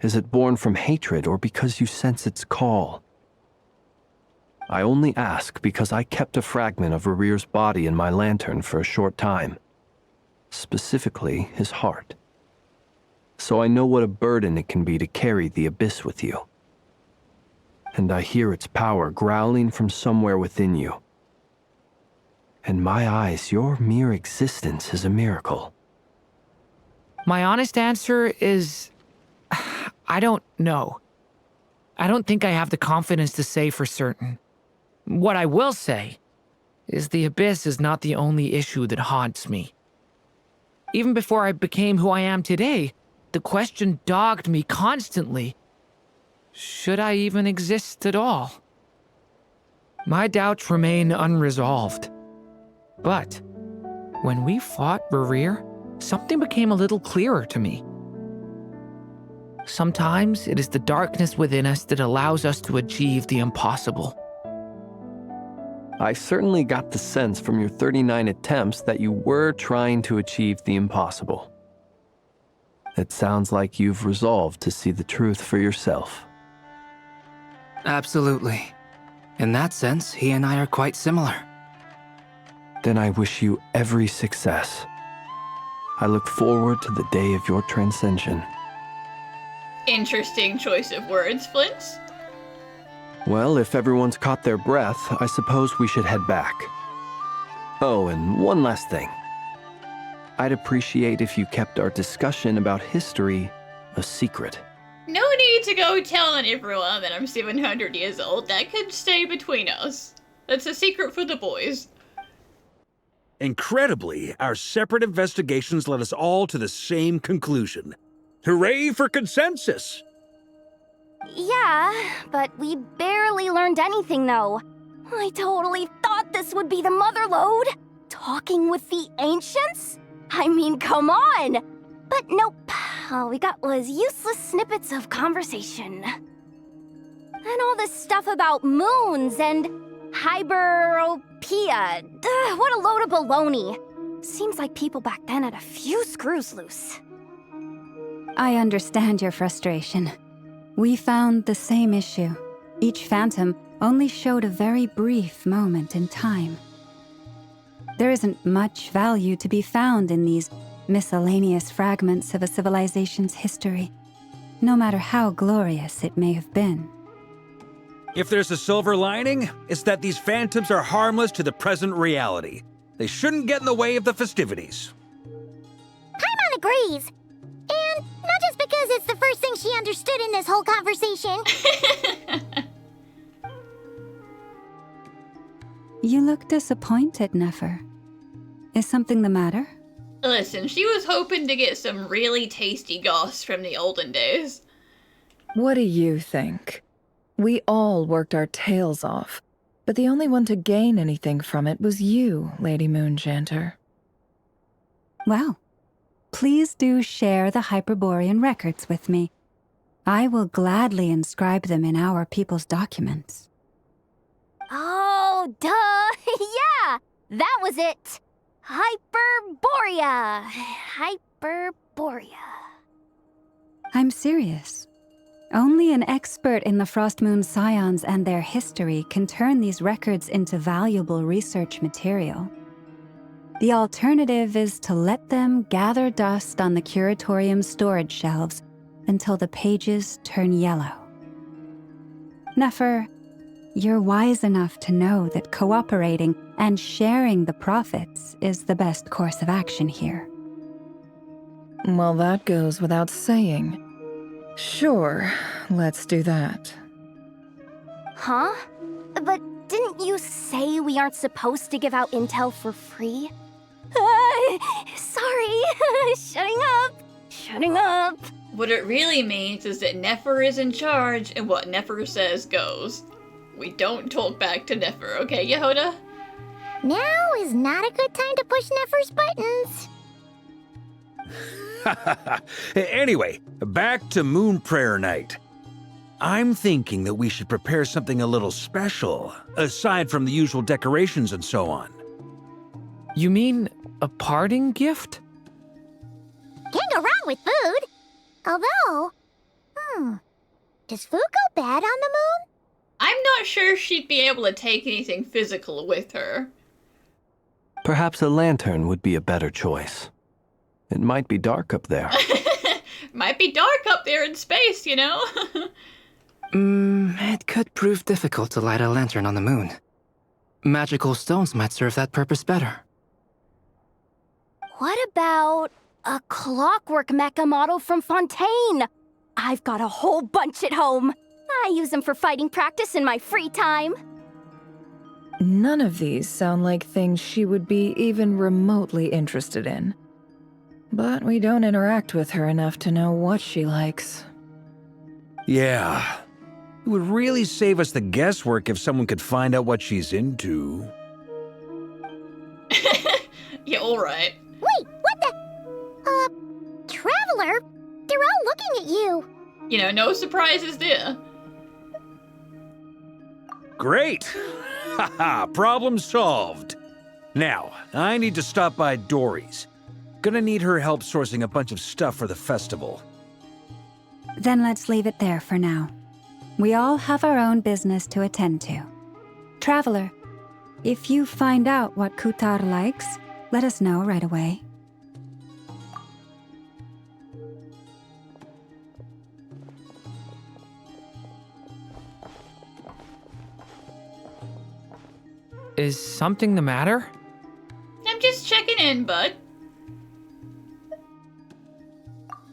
is it born from hatred or because you sense its call? I only ask because I kept a fragment of Rarir's body in my lantern for a short time. Specifically, his heart. So I know what a burden it can be to carry the Abyss with you. And I hear its power growling from somewhere within you. In my eyes, your mere existence is a miracle. My honest answer is... I don't know. I don't think I have the confidence to say for certain. What I will say is the Abyss is not the only issue that haunts me. Even before I became who I am today, the question dogged me constantly. Should I even exist at all? My doubts remain unresolved. But when we fought Rarir, something became a little clearer to me. Sometimes it is the darkness within us that allows us to achieve the impossible. I certainly got the sense from your 39 attempts that you were trying to achieve the impossible. It sounds like you've resolved to see the truth for yourself. Absolutely. In that sense, he and I are quite similar. Then I wish you every success. I look forward to the day of your transcension. Interesting choice of words, Flint. Well, if everyone's caught their breath, I suppose we should head back. Oh, and one last thing. I'd appreciate if you kept our discussion about history a secret. No need to go telling everyone that I'm 700 years old. That could stay between us. That's a secret for the boys. Incredibly, our separate investigations led us all to the same conclusion. Hooray for consensus! Yeah, but we barely learned anything, though. I totally thought this would be the mother lode. Talking with the ancients? I mean, come on! But nope, all we got was useless snippets of conversation. And all this stuff about moons and hyperopia. What a load of baloney. Seems like people back then had a few screws loose. I understand your frustration. We found the same issue. Each phantom only showed a very brief moment in time. There isn't much value to be found in these miscellaneous fragments of a civilization's history, no matter how glorious it may have been. If there's a silver lining, it's that these phantoms are harmless to the present reality. They shouldn't get in the way of the festivities. Paimon agrees. And not just because it's the first thing she understood in this whole conversation. You look disappointed, Nefer. Is something the matter? Listen, she was hoping to get some really tasty goss from the olden days. What do you think? We all worked our tails off, but the only one to gain anything from it was you, Lady Moonjanter. Well, please do share the Hyperborean records with me. I will gladly inscribe them in our people's documents. Oh, duh! Yeah! That was it! Hyperborea! Hyperborea. I'm serious. Only an expert in the Frostmoon Scions and their history can turn these records into valuable research material. The alternative is to let them gather dust on the curatorium's storage shelves until the pages turn yellow. Nefer, you're wise enough to know that cooperating and sharing the profits is the best course of action here. Well, that goes without saying. Sure, let's do that. Huh? But didn't you say we aren't supposed to give out intel for free? Sorry. Shutting up. What it really means is that Nefer is in charge, and what Nefer says goes. We don't talk back to Nefer, okay, Yehoda? Now is not a good time to push Nefer's buttons. Anyway, back to Moon Prayer Night. I'm thinking that we should prepare something a little special, aside from the usual decorations and so on. You mean a parting gift? Can't go wrong with food. Although, does food go bad on the moon? I'm not sure she'd be able to take anything physical with her. Perhaps a lantern would be a better choice. It might be dark up there. Might be dark up there in space, you know? It could prove difficult to light a lantern on the moon. Magical stones might serve that purpose better. What about a clockwork mecha model from Fontaine? I've got a whole bunch at home. I use them for fighting practice in my free time. None of these sound like things she would be even remotely interested in. But we don't interact with her enough to know what she likes. Yeah. It would really save us the guesswork if someone could find out what she's into. Yeah, alright. Wait, what the? Traveler? They're all looking at you. You know, no surprises there. Great! Haha, problem solved. Now, I need to stop by Dory's. Gonna need her help sourcing a bunch of stuff for the festival. Then let's leave it there for now. We all have our own business to attend to. Traveler, if you find out what Kutar likes, let us know right away. Is something the matter? I'm just checking in, bud.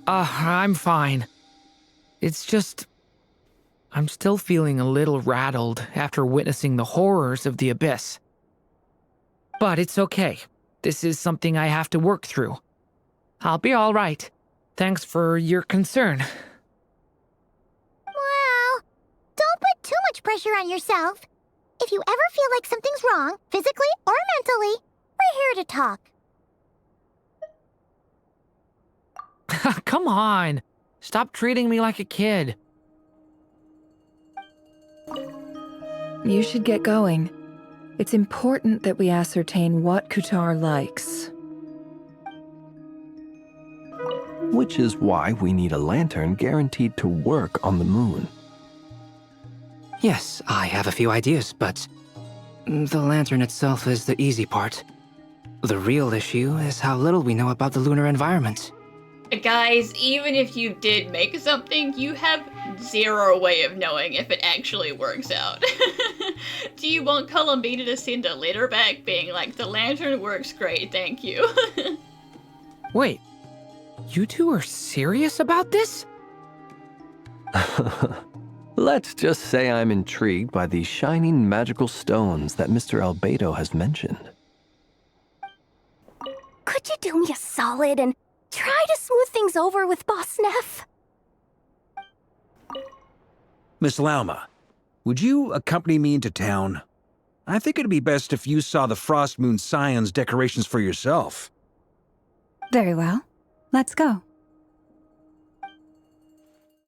I'm fine. It's just... I'm still feeling a little rattled after witnessing the horrors of the Abyss. But it's okay. This is something I have to work through. I'll be all right. Thanks for your concern. Well, don't put too much pressure on yourself. If you ever feel like something's wrong, physically or mentally, we're here to talk. Come on. Stop treating me like a kid. You should get going. It's important that we ascertain what Kutar likes. Which is why we need a lantern guaranteed to work on the moon. Yes, I have a few ideas, but the lantern itself is the easy part. The real issue is how little we know about the lunar environment. Guys, even if you did make something, you have zero way of knowing if it actually works out. Do you want Columbina to send a letter back being like, the lantern works great, thank you? Wait, you two are serious about this? Let's just say I'm intrigued by these shining magical stones that Mr. Albedo has mentioned. Could you do me a solid and try to smooth things over with Boss Neff? Miss Lauma, would you accompany me into town? I think it'd be best if you saw the Frost Moon Scion's decorations for yourself. Very well. Let's go.